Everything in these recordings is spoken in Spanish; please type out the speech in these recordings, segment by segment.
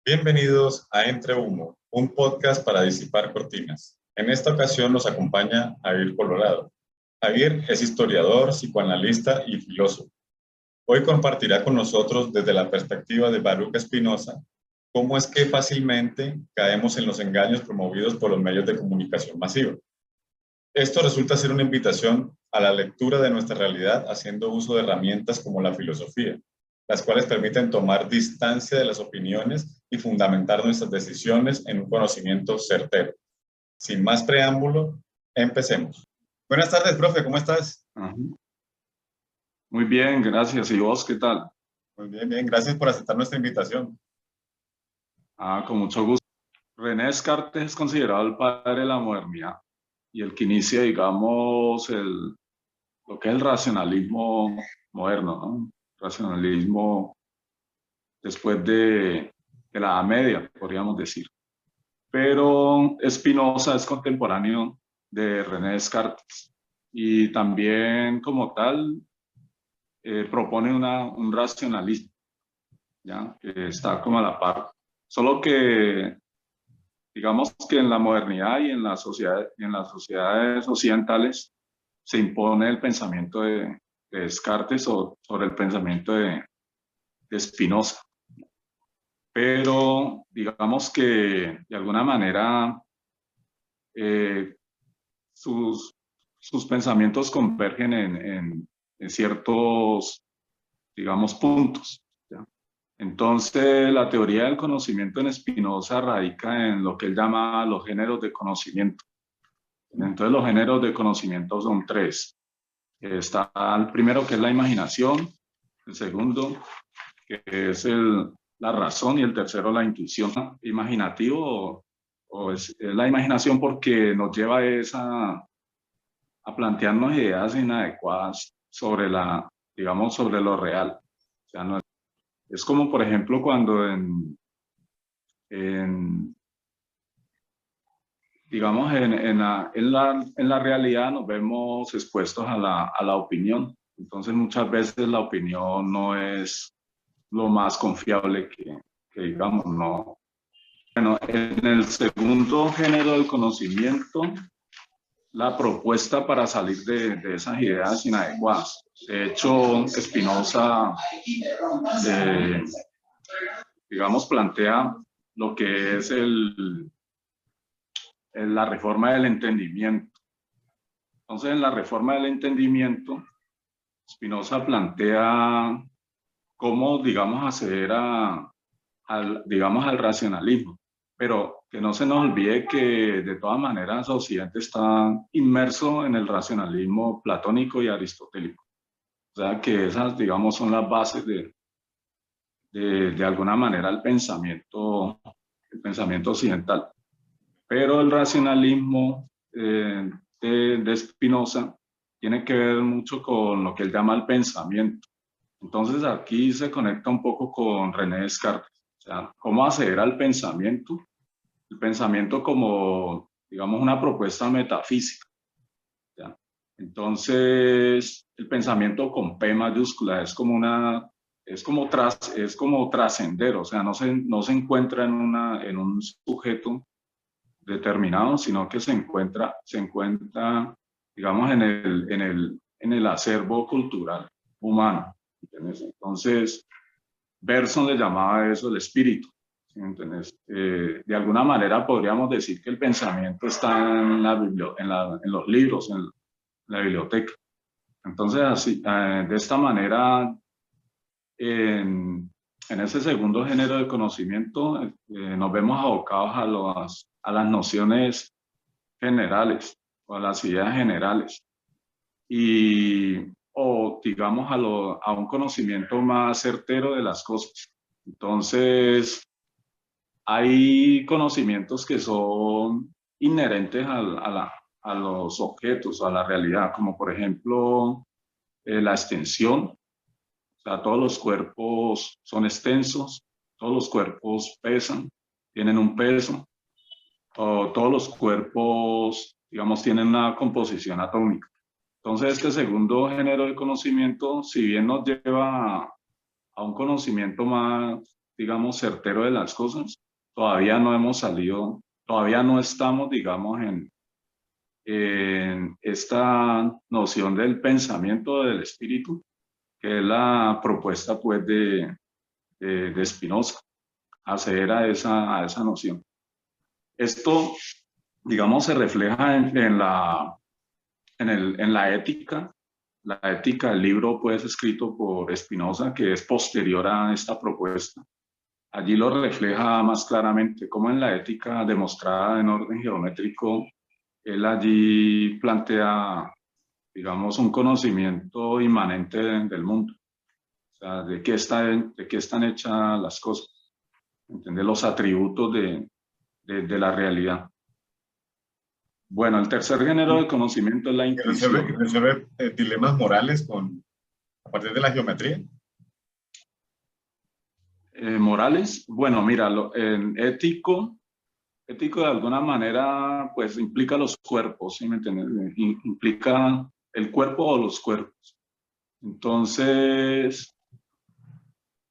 Bienvenidos a Entre Humo, un podcast para disipar cortinas. En esta ocasión nos acompaña Javier Colorado. Javier es historiador, psicoanalista y filósofo. Hoy compartirá con nosotros desde la perspectiva de Baruch Spinoza cómo es que fácilmente caemos en los engaños promovidos por los medios de comunicación masiva. Esto resulta ser una invitación a la lectura de nuestra realidad haciendo uso de herramientas como la filosofía, las cuales permiten tomar distancia de las opiniones y fundamentar nuestras decisiones en un conocimiento certero. Sin más preámbulo, empecemos. Buenas tardes, profe, ¿cómo estás? Muy bien, gracias. ¿Y vos qué tal? Muy bien, bien, gracias por aceptar nuestra invitación. Con mucho gusto. René Descartes es considerado el padre de la modernidad y el que inicia, digamos, lo que es el racionalismo moderno, ¿no? Racionalismo después de la Edad Media, podríamos decir. Pero Spinoza es contemporáneo de René Descartes y también como tal propone un racionalismo, ¿ya? Que está como a la par. Solo que digamos que en la modernidad y en las sociedades occidentales se impone el pensamiento de Descartes sobre el pensamiento de Spinoza. Pero digamos que de alguna manera sus pensamientos convergen en ciertos, digamos, puntos, ¿ya? Entonces, la teoría del conocimiento en Spinoza radica en lo que él llama los géneros de conocimiento. Entonces, los géneros de conocimiento son tres. Está el primero, que es la imaginación; el segundo, que es la razón; y el tercero, la intuición. Imaginativo es la imaginación porque nos lleva a plantearnos ideas inadecuadas sobre digamos, sobre lo real. O sea, no es como, por ejemplo, cuando digamos, en la realidad nos vemos expuestos a la opinión. Entonces, muchas veces la opinión no es lo más confiable que digamos, no. Bueno, en el segundo género del conocimiento, la propuesta para salir de esas ideas inadecuadas. De hecho, Spinoza, digamos, plantea lo que es la reforma del entendimiento. Entonces, en la reforma del entendimiento, Spinoza plantea cómo, digamos, acceder digamos, al racionalismo, pero que no se nos olvide que de todas maneras Occidente está inmerso en el racionalismo platónico y aristotélico. O sea, que esas, digamos, son las bases de alguna manera el pensamiento occidental. Pero el racionalismo de Spinoza tiene que ver mucho con lo que él llama el pensamiento. Entonces aquí se conecta un poco con René Descartes. O sea, cómo acceder al pensamiento. El pensamiento como, digamos, una propuesta metafísica, ¿ya? Entonces, el pensamiento con P mayúscula es como trascender. O sea, no se encuentra en un sujeto determinado, sino que se encuentra, digamos, en el acervo cultural humano, ¿entiendes? Entonces, Bergson le llamaba a eso el espíritu, ¿sí? ¿Entiendes? De alguna manera podríamos decir que el pensamiento está en los libros, en la biblioteca. Entonces, así, de esta manera, en ese segundo género de conocimiento, nos vemos abocados a las nociones generales o a las ideas generales o digamos a un conocimiento más certero de las cosas. Entonces, hay conocimientos que son inherentes a los objetos, a la realidad, como por ejemplo la extensión. O sea, todos los cuerpos son extensos, todos los cuerpos pesan, tienen un peso, o todos los cuerpos, digamos, tienen una composición atómica. Entonces, este segundo género de conocimiento, si bien nos lleva a un conocimiento más, digamos, certero de las cosas. Todavía no hemos salido, todavía no estamos, digamos, en esta noción del pensamiento del espíritu, que es la propuesta, pues, de Spinoza, acceder a esa noción. Esto, digamos, se refleja en la ética. La ética, el libro, pues, escrito por Spinoza, que es posterior a esta propuesta. Allí lo refleja más claramente, como en la ética demostrada en orden geométrico, él allí plantea, digamos, un conocimiento inmanente del mundo. O sea, de qué están hechas las cosas, ¿entiendes? Los atributos de la realidad. Bueno, el tercer género de conocimiento es la intuición. Resuelve dilemas morales a partir de la geometría. Morales, bueno, mira, en ético de alguna manera, pues implica los cuerpos, ¿sí me entiendes? Implica el cuerpo o los cuerpos. Entonces,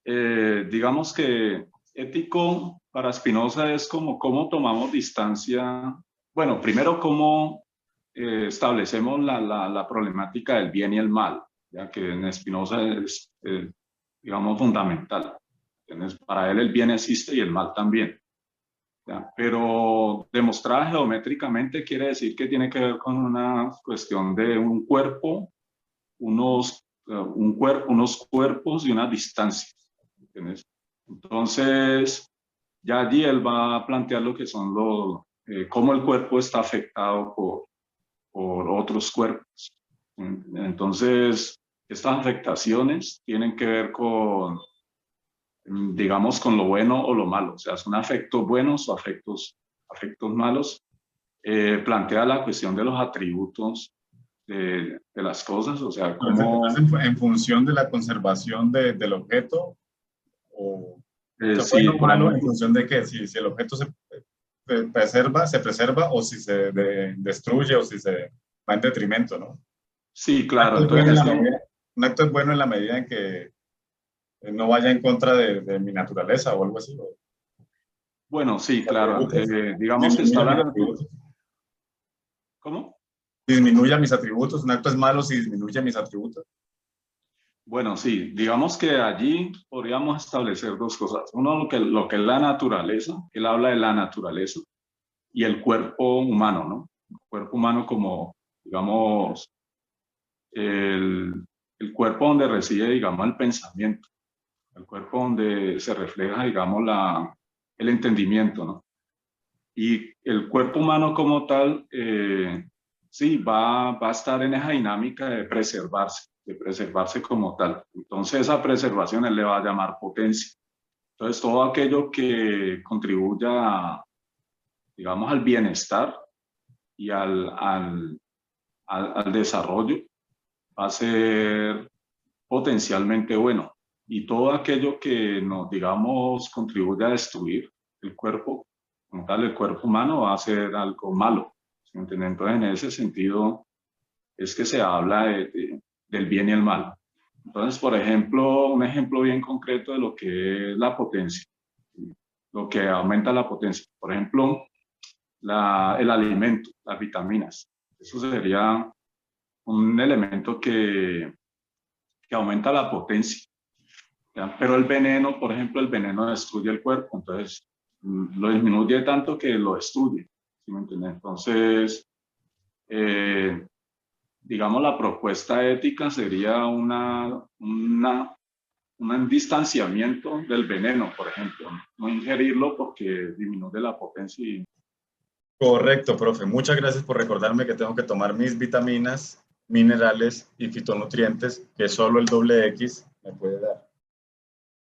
digamos que ético para Spinoza es como cómo tomamos distancia, bueno, primero cómo establecemos la problemática del bien y el mal, ya que en Spinoza es, digamos, fundamental. ¿Entiendes? Para él el bien existe y el mal también. ¿Ya? Pero demostrada geométricamente quiere decir que tiene que ver con una cuestión de un cuerpo, unos cuerpos y unas distancias. ¿Entiendes? Entonces, ya allí él va a plantear lo que son cómo el cuerpo está afectado por otros cuerpos. Entonces, estas afectaciones tienen que ver con, digamos, con lo bueno o lo malo, o sea, son afectos buenos o afectos malos. Plantea la cuestión de los atributos de las cosas, o sea, cómo... En función de la conservación del objeto, o sí, bueno o malo, en función de que si el objeto se preserva o si se destruye o si se va en detrimento, ¿no? Sí, claro. Entonces, un acto es bueno en la medida en que no vaya en contra de mi naturaleza o algo así. Bueno, sí, claro. Digamos que está la... ¿Cómo? Disminuya mis atributos. Un acto es malo si disminuye mis atributos. Bueno, sí, digamos que allí podríamos establecer dos cosas. Uno, lo que es la naturaleza, él habla de la naturaleza, y el cuerpo humano, ¿no? El cuerpo humano como, digamos, el cuerpo donde reside, digamos, el pensamiento, el cuerpo donde se refleja, digamos, el entendimiento, ¿no? Y el cuerpo humano como tal, sí, va a estar en esa dinámica de preservarse como tal. Entonces, esa preservación él le va a llamar potencia. Entonces, todo aquello que contribuya, digamos, al bienestar y al desarrollo va a ser potencialmente bueno. Y todo aquello que nos, digamos, contribuya a destruir el cuerpo, como tal, el cuerpo humano va a ser algo malo. ¿Sí? Entonces, en ese sentido, es que se habla del bien y el mal. Entonces, por ejemplo, un ejemplo bien concreto de lo que es la potencia, lo que aumenta la potencia. Por ejemplo, el alimento, las vitaminas. Eso sería un elemento que aumenta la potencia. ¿Ya? Pero el veneno, por ejemplo, el veneno destruye el cuerpo, entonces lo disminuye tanto que lo destruye. ¿Sí me entiendes? Entonces, digamos, la propuesta ética sería un distanciamiento del veneno, por ejemplo. No ingerirlo porque disminuye la potencia. Correcto, profe. Muchas gracias por recordarme que tengo que tomar mis vitaminas, minerales y fitonutrientes que solo el X me puede dar.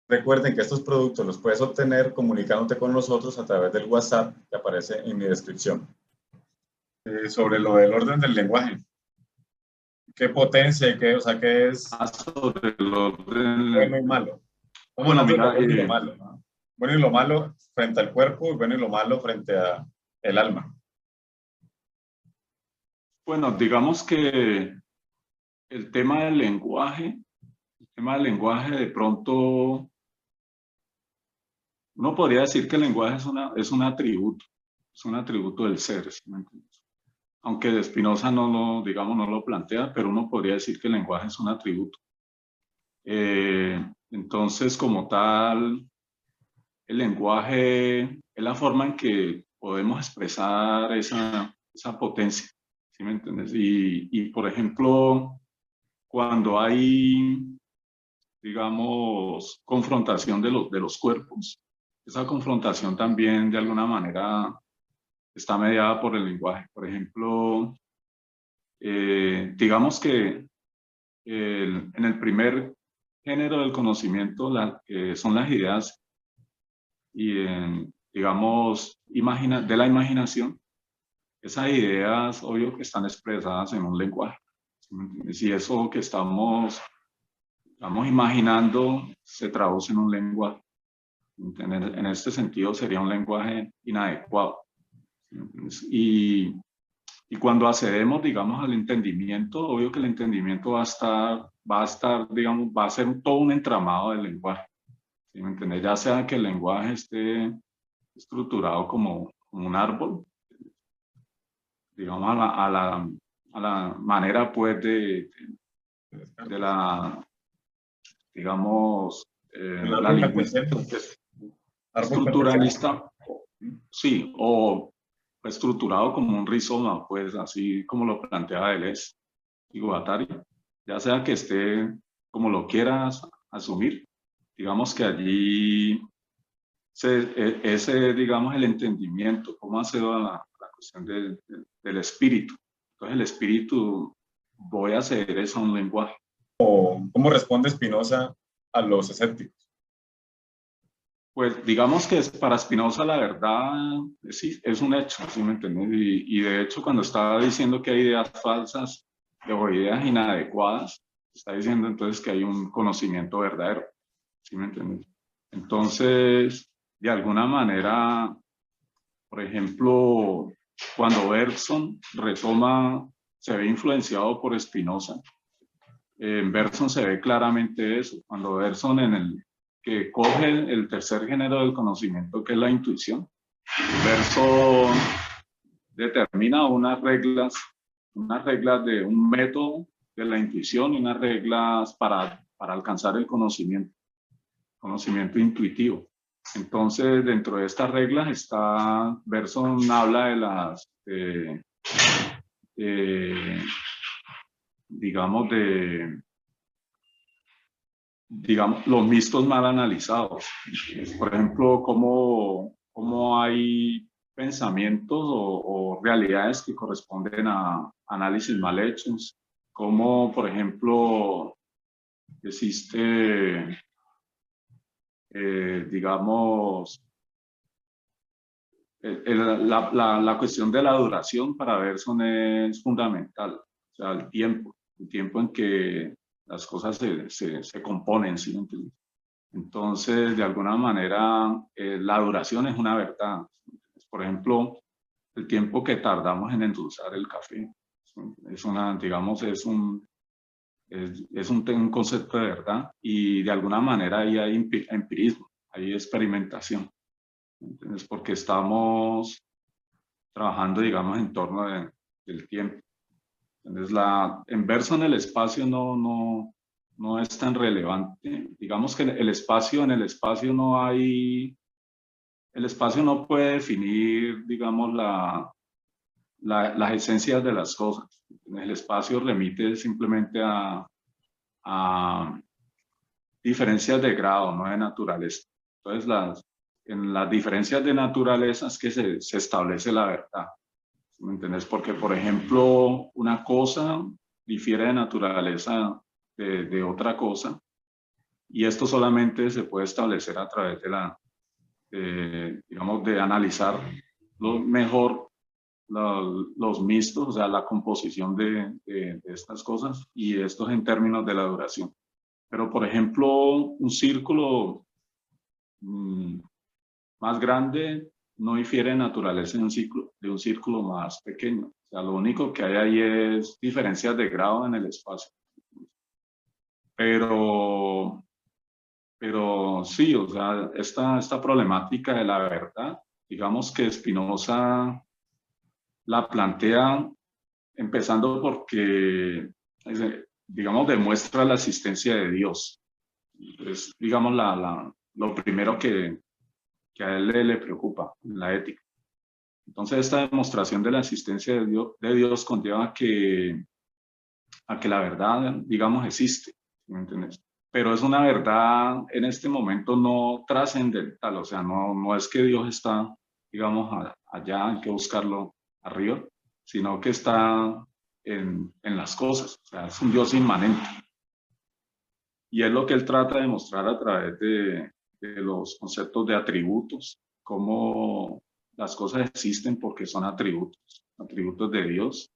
Recuerden que estos productos los puedes obtener comunicándote con nosotros a través del WhatsApp que aparece en mi descripción. Sobre lo del orden del lenguaje. ¿Qué potencia y qué, o sea, qué es sobre el orden... bueno y malo? Bueno, mira, bueno y lo malo, ¿no? Bueno y lo malo frente al cuerpo y bueno y lo malo frente al alma. Bueno, digamos que el tema del lenguaje de pronto uno podría decir que el lenguaje es un atributo del ser, ¿sí me entiendes? Aunque Spinoza digamos, no lo plantea, pero uno podría decir que el lenguaje es un atributo. Entonces, como tal, el lenguaje es la forma en que podemos expresar esa potencia, ¿sí me entiendes? Por ejemplo, cuando hay, digamos, confrontación de los cuerpos, esa confrontación también de alguna manera está mediada por el lenguaje. Por ejemplo, digamos que en el primer género del conocimiento, que son las ideas, y digamos, de la imaginación, esas ideas, obvio que están expresadas en un lenguaje. ¿Sí me entiendes? Y eso que estamos imaginando se traduce en un lenguaje. En este sentido sería un lenguaje inadecuado. ¿Sí me entiendes? Y cuando accedemos, digamos, al entendimiento, obvio que el entendimiento digamos, va a ser todo un entramado del lenguaje. ¿Sí me entiendes? Ya sea que el lenguaje esté estructurado como un árbol, digamos, a la manera, pues, de la, digamos, El la árbol lingüística cartesiano. Árbol cartesiano. estructuralista, sí, o estructurado como un rizoma, pues, así como lo plantea Deleuze y Guattari, ya sea que esté como lo quieras asumir, digamos que allí ese, digamos, el entendimiento, cómo ha sido la cuestión del espíritu. Entonces el espíritu, voy a hacer eso a un lenguaje. ¿Cómo responde Spinoza a los escépticos? Pues digamos que para Spinoza la verdad sí, es un hecho, ¿sí me entiendes? Y de hecho cuando estaba diciendo que hay ideas falsas o ideas inadecuadas, está diciendo entonces que hay un conocimiento verdadero, ¿sí me entiendes? Entonces, de alguna manera, por ejemplo, cuando Bergson se ve influenciado por Spinoza, en Bergson se ve claramente eso. Cuando Bergson que coge el tercer género del conocimiento, que es la intuición, Bergson determina unas reglas de un método de la intuición y unas reglas para alcanzar el conocimiento intuitivo. Entonces, dentro de estas reglas Bergson habla de digamos, los mixtos mal analizados. Por ejemplo, cómo hay pensamientos o realidades que corresponden a análisis mal hechos, como, por ejemplo, existe, digamos, la cuestión de la duración para Bergson es fundamental, o sea, el tiempo en que las cosas se componen, ¿sí? Entonces, de alguna manera, la duración es una verdad. Por ejemplo, el tiempo que tardamos en endulzar el café es digamos, un concepto de verdad, y de alguna manera ahí hay empirismo, hay experimentación. ¿Entiendes? Porque estamos trabajando, digamos, en torno del tiempo. Entonces, en verso en el espacio no es tan relevante. Digamos que en el espacio el espacio no puede definir, digamos, las esencias de las cosas. El espacio remite simplemente a diferencias de grado, no de naturaleza. Entonces, en las diferencias de naturaleza es que se establece la verdad. ¿Me entiendes? Porque, por ejemplo, una cosa difiere de naturaleza de otra cosa, y esto solamente se puede establecer a través digamos, de analizar mejor los mixtos, o sea, la composición de estas cosas, y esto es en términos de la duración. Pero, por ejemplo, un círculo más grande no difiere en naturaleza de un círculo más pequeño. O sea, lo único que hay ahí es diferencias de grado en el espacio. Pero Pero sí, o sea, esta problemática de la verdad, digamos que Spinoza la plantea empezando porque, digamos, demuestra la existencia de Dios. Es, digamos, lo primero que a él le preocupa, la ética. Entonces, esta demostración de la existencia de Dios conlleva a que la verdad, digamos, existe, ¿me entiendes? Pero es una verdad en este momento no trascendental, o sea, no es que Dios está, digamos, allá, hay que buscarlo arriba, sino que está en las cosas, o sea, es un Dios inmanente. Y es lo que él trata de mostrar a través de los conceptos de atributos, cómo las cosas existen porque son atributos, atributos de Dios.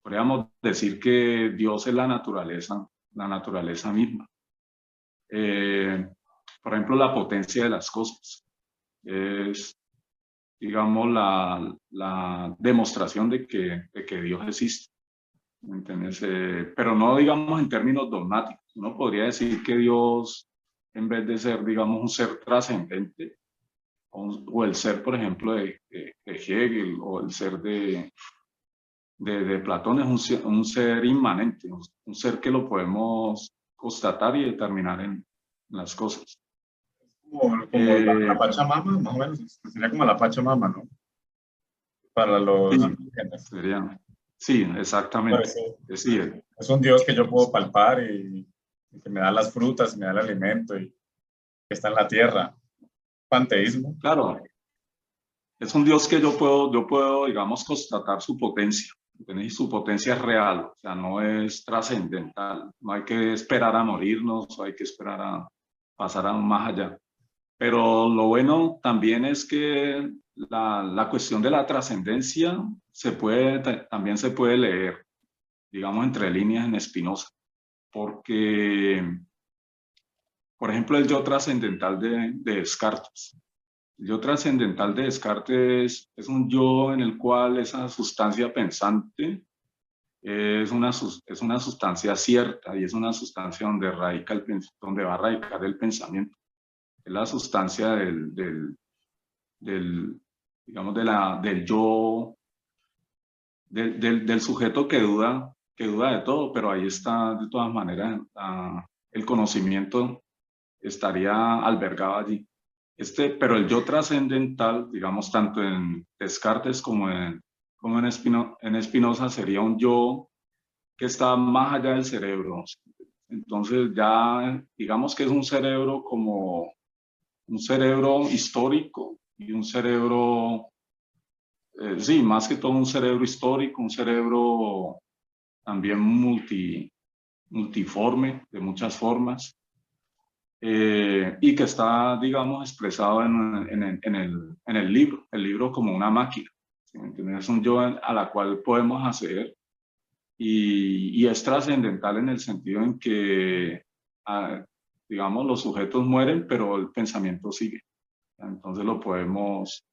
Podríamos decir que Dios es la naturaleza misma. Por ejemplo, la potencia de las cosas es, digamos, la demostración de que Dios existe. ¿Me entiendes? Pero no, digamos, en términos dogmáticos. Uno podría decir que Dios, en vez de ser, digamos, un ser trascendente, o el ser, por ejemplo, de Hegel, o el ser de Platón, es un ser inmanente, un ser que lo podemos constatar y determinar en las cosas. Como la Pachamama, más o menos, sería como la Pachamama, ¿no? Para los Sí, indígenas. sería, sí, exactamente. Parece, Sí, es un Dios que yo puedo palpar y que me da las frutas, me da el alimento y que está en la tierra. Panteísmo. claro, es un Dios que yo puedo, digamos, constatar su potencia. ¿Entendés? Y su potencia es real, o sea, no es trascendental. No hay que esperar a morirnos, o hay que esperar a pasar aún más allá. Pero lo bueno también es que la cuestión de la trascendencia también se puede leer, digamos, entre líneas en Spinoza, porque, por ejemplo, el yo trascendental de Descartes. El yo trascendental de Descartes es un yo en el cual esa sustancia pensante es una sustancia cierta y es una sustancia donde, donde va a radicar el pensamiento. Es la sustancia del digamos, del yo, del sujeto que duda de todo, pero ahí está de todas maneras, el conocimiento estaría albergado allí. Pero el yo trascendental, digamos, tanto en Descartes como en Spinoza, sería un yo que está más allá del cerebro. Entonces ya, digamos que es un cerebro como un cerebro histórico y un cerebro, sí, más que todo un cerebro histórico, un cerebro también multiforme, de muchas formas, y que está, digamos, expresado en el libro como una máquina. ¿Sí me entiendes? Es un yo a la cual podemos acceder y es trascendental en el sentido en que, digamos, los sujetos mueren, pero el pensamiento sigue. Entonces lo podemos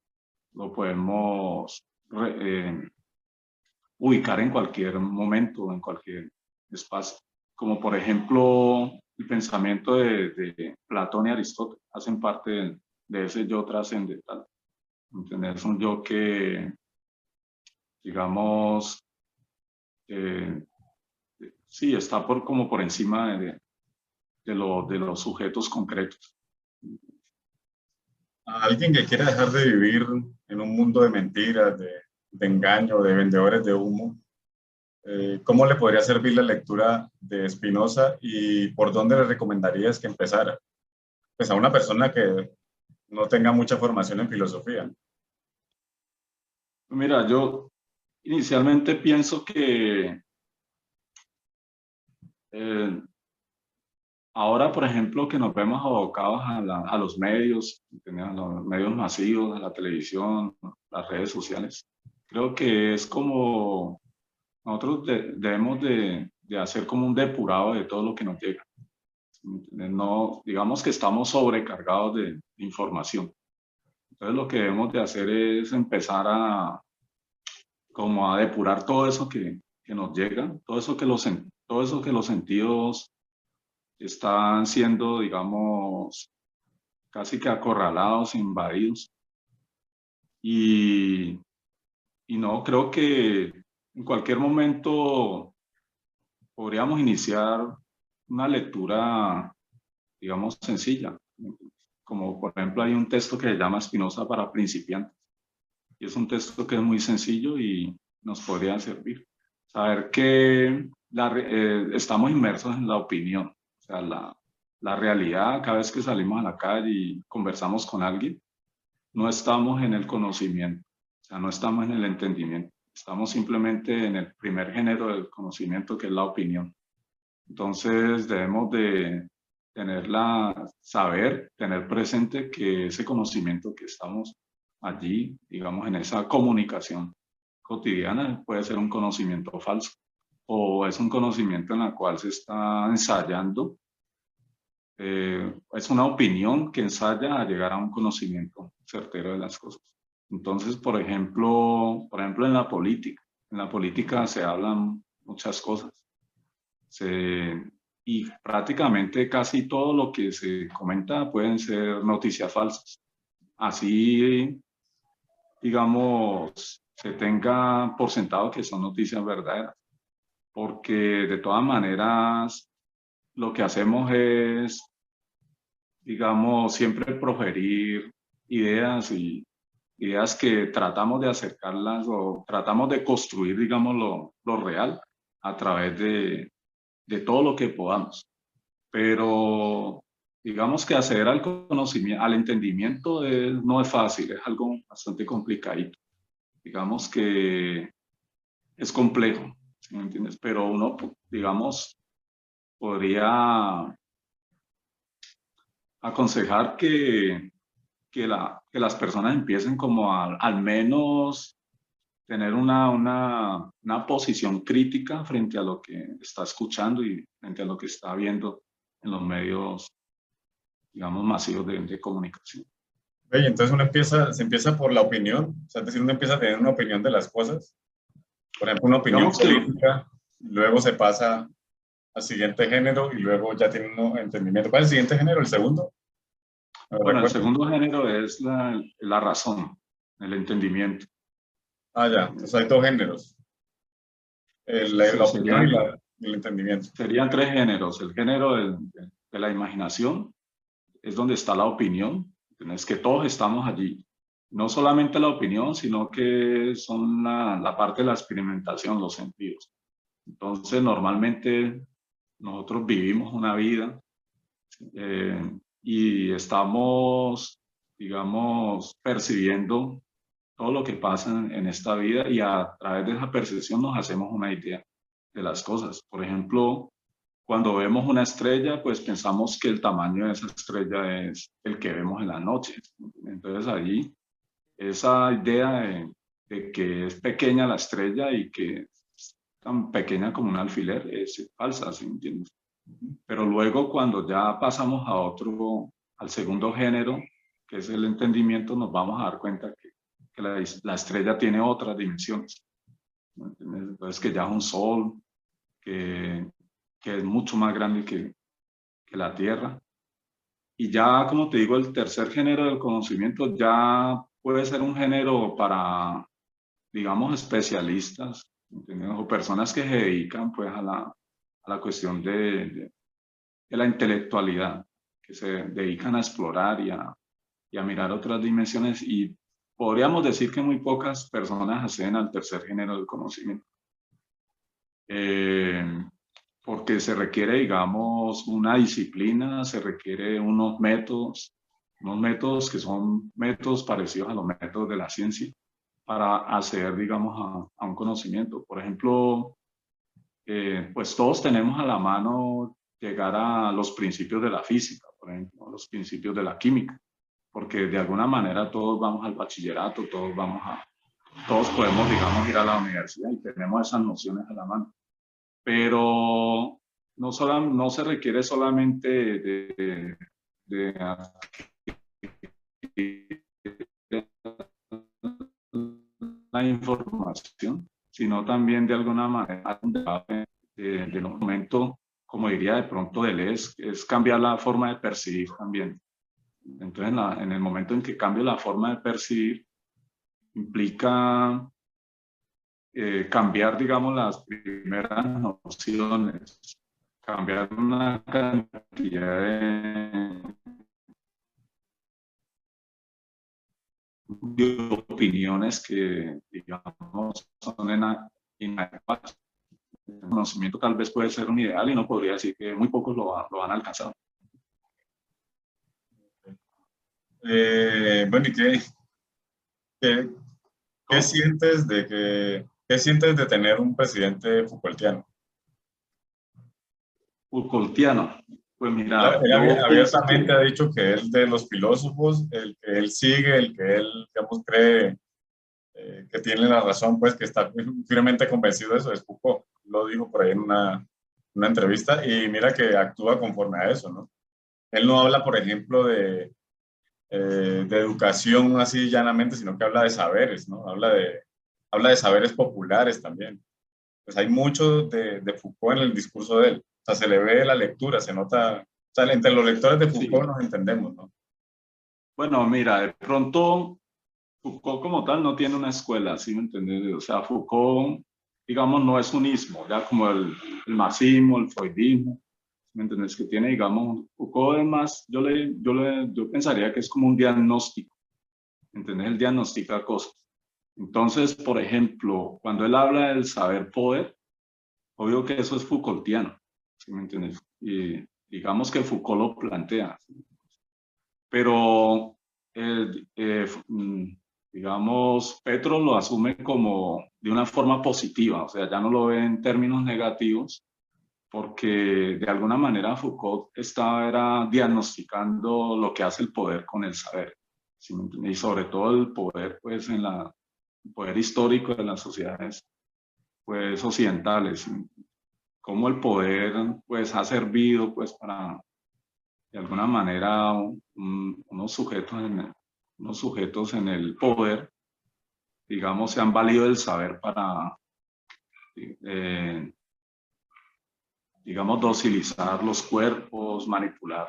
ubicar en cualquier momento, en cualquier espacio. Como por ejemplo, el pensamiento de Platón y Aristóteles hacen parte de ese yo trascendental. ¿Entendés? Es un yo que, digamos, eh, sí, está como por encima de los sujetos concretos. A alguien que quiera dejar de vivir en un mundo de mentiras, de engaño, de vendedores de humo, ¿cómo le podría servir la lectura de Spinoza y por dónde le recomendarías que empezara? Pues a una persona que no tenga mucha formación en filosofía. Mira, yo inicialmente pienso que eh, ahora, por ejemplo, que nos vemos abocados a los medios, a los medios masivos, a la televisión, las redes sociales, creo que es como nosotros debemos de hacer como un depurado de todo lo que nos llega. No, digamos que estamos sobrecargados de información. Entonces lo que debemos de hacer es empezar como a depurar todo eso que nos llega, todo eso que los sentidos están siendo, digamos, casi que acorralados, invadidos. Y no, creo que en cualquier momento podríamos iniciar una lectura, digamos, sencilla. Como por ejemplo hay un texto que se llama Spinoza para principiantes. Y es un texto que es muy sencillo y nos podría servir. Saber que estamos inmersos en la opinión. O sea, la realidad, cada vez que salimos a la calle y conversamos con alguien, no estamos en el conocimiento. O sea, no estamos en el entendimiento. Estamos simplemente en el primer género del conocimiento, que es la opinión. Entonces debemos de saber, tener presente que ese conocimiento que estamos allí, digamos, en esa comunicación cotidiana, puede ser un conocimiento falso o es un conocimiento en el cual se está ensayando, es una opinión que ensaya a llegar a un conocimiento certero de las cosas. Entonces, por ejemplo en la política se hablan muchas cosas. Y prácticamente casi todo lo que se comenta pueden ser noticias falsas. Así, digamos, se tenga por sentado que son noticias verdaderas, porque de todas maneras lo que hacemos es, digamos, siempre proferir ideas y ideas que tratamos de acercarlas o tratamos de construir, digamos, lo real a través de todo lo que podamos. Pero digamos que acceder al conocimiento, al entendimiento no es fácil, es algo bastante complicadito. Digamos que es complejo, ¿sí me entiendes? Pero uno, digamos, podría aconsejar que las personas empiecen como al menos tener una posición crítica frente a lo que está escuchando y frente a lo que está viendo en los medios, digamos, masivos de comunicación. Y entonces se empieza por la opinión, o sea, es decir, uno empieza a tener una opinión de las cosas, por ejemplo, una opinión Digamos que, política, luego se pasa al siguiente género y luego ya tiene un entendimiento. ¿Cuál es el siguiente género? ¿El segundo? ¿Me lo bueno, el recuerdo? segundo género es la razón, el entendimiento. Ah, ya, entonces hay dos géneros, Sí, la opinión y el entendimiento. serían tres géneros. El género de la imaginación es donde está la opinión. Es que todos estamos allí. No solamente la opinión, sino que son la parte de la experimentación, los sentidos. Entonces, normalmente nosotros vivimos una vida y estamos, digamos, percibiendo todo lo que pasa en esta vida y a través de esa percepción nos hacemos una idea de las cosas. Por ejemplo, cuando vemos una estrella, pues pensamos que el tamaño de esa estrella es el que vemos en la noche. Entonces allí, esa idea de que es pequeña la estrella y que es tan pequeña como un alfiler es falsa, ¿sí me entiendes? Pero luego cuando ya pasamos al segundo género, que es el entendimiento, nos vamos a dar cuenta que la estrella tiene otras dimensiones. Entonces que ya es un sol, que es mucho más grande que la Tierra. Y ya, como te digo, el tercer género del conocimiento ya puede ser un género para, digamos, especialistas, ¿entiendes? O personas que se dedican pues a la cuestión de la intelectualidad, que se dedican a explorar y a mirar otras dimensiones. Y podríamos decir que muy pocas personas acceden al tercer género del conocimiento. Porque se requiere, digamos, una disciplina, se requiere unos métodos que son métodos parecidos a los métodos de la ciencia para acceder, digamos, a un conocimiento. Por ejemplo, pues todos tenemos a la mano llegar a los principios de la física, por ejemplo, los principios de la química, porque de alguna manera todos vamos al bachillerato, todos podemos, digamos, ir a la universidad y tenemos esas nociones a la mano. Pero no se requiere solamente de la información, sino también de alguna manera de un momento, como diría de pronto Deleuze, es cambiar la forma de percibir también. Entonces, en el momento en que cambio la forma de percibir, implica cambiar, digamos, las primeras nociones, cambiar una cantidad de opiniones que, digamos, son inadecuadas. El conocimiento tal vez puede ser un ideal y no podría decir que muy pocos lo han alcanzado. Bueno, ¿y qué, qué sientes de tener un presidente Foucaultiano? Foucaultiano. Pues mira, Él yo pienso abiertamente ha que, dicho que él de los filósofos, el que él sigue, el que él, digamos, cree que tiene la razón, pues que está firmemente convencido de eso, es Foucault. Lo dijo por ahí en una entrevista y mira que actúa conforme a eso, ¿no? Él no habla, por ejemplo, de educación así llanamente, sino que habla de saberes, ¿no? Habla de saberes populares también. Pues hay mucho de Foucault en el discurso de él. O sea, se le ve la lectura, se nota, o sea, entre los lectores de Foucault sí. nos entendemos, ¿no? Bueno, mira, de pronto Foucault como tal no tiene una escuela, ¿sí me entiendes? O sea, Foucault, digamos, no es un ismo, ya como el marxismo, el freudismo, ¿me entiendes? Que tiene, digamos, Foucault además, yo pensaría que es como un diagnóstico, ¿entendés? Él diagnostica cosas. Entonces, por ejemplo, cuando él habla del saber poder, obvio que eso es Foucaultiano, ¿sí me entiendes? Y digamos que Foucault lo plantea, pero digamos, Petro lo asume como de una forma positiva, o sea, ya no lo ve en términos negativos, porque de alguna manera Foucault era diagnosticando lo que hace el poder con el saber, ¿sí me entiendes? Y sobre todo el poder, pues, el poder histórico de las sociedades, pues, occidentales, ¿sí? Cómo el poder, pues, ha servido, pues, para, de alguna manera, unos sujetos en el poder, digamos, se han valido del saber para, eh, digamos, docilizar los cuerpos, manipular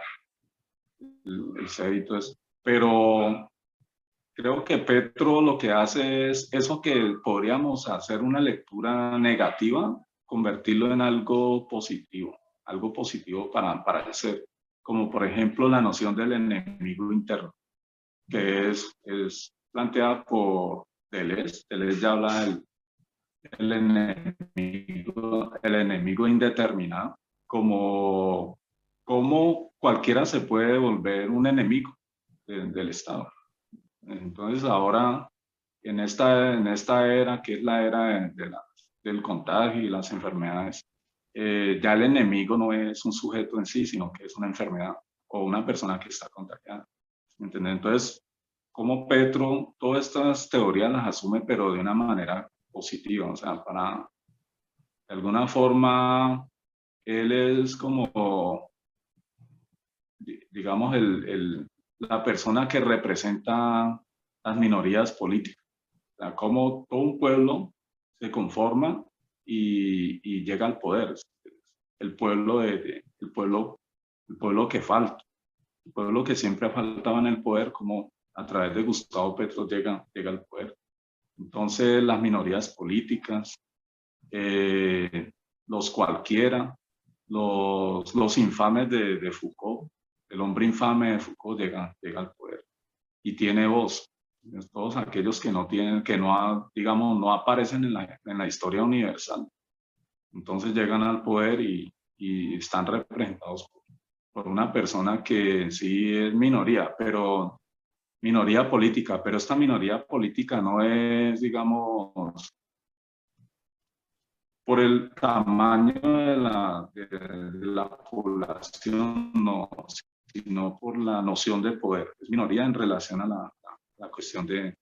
el ser y todo eso. Pero creo que Petro lo que hace es eso que podríamos hacer una lectura negativa, convertirlo en algo positivo para el ser, como por ejemplo la noción del enemigo interno, que es planteada por Deleuze. Deleuze ya habla el enemigo indeterminado, como cualquiera se puede volver un enemigo del Estado. Entonces ahora, en esta era, que es la era del contagio y las enfermedades, ya el enemigo no es un sujeto en sí, sino que es una enfermedad o una persona que está contagiada. ¿Entiendes? Entonces, como Petro, todas estas teorías las asume, pero de una manera positiva, o sea, para, de alguna forma, él es como, digamos, la persona que representa las minorías políticas, o sea, como todo un pueblo se conforma y llega al poder, el pueblo, el pueblo que falta, el pueblo que siempre ha faltado en el poder, como a través de Gustavo Petro llega al poder. Entonces, las minorías políticas, los cualquiera, los infames de Foucault, el hombre infame de Foucault llega al poder y tiene voz. Todos aquellos que no tienen, digamos, no aparecen en la historia universal, entonces llegan al poder y están representados por una persona que en sí es minoría política, pero esta minoría política no es, digamos, por el tamaño de la población, no, sino por la noción de poder. Es minoría en relación a la cuestión de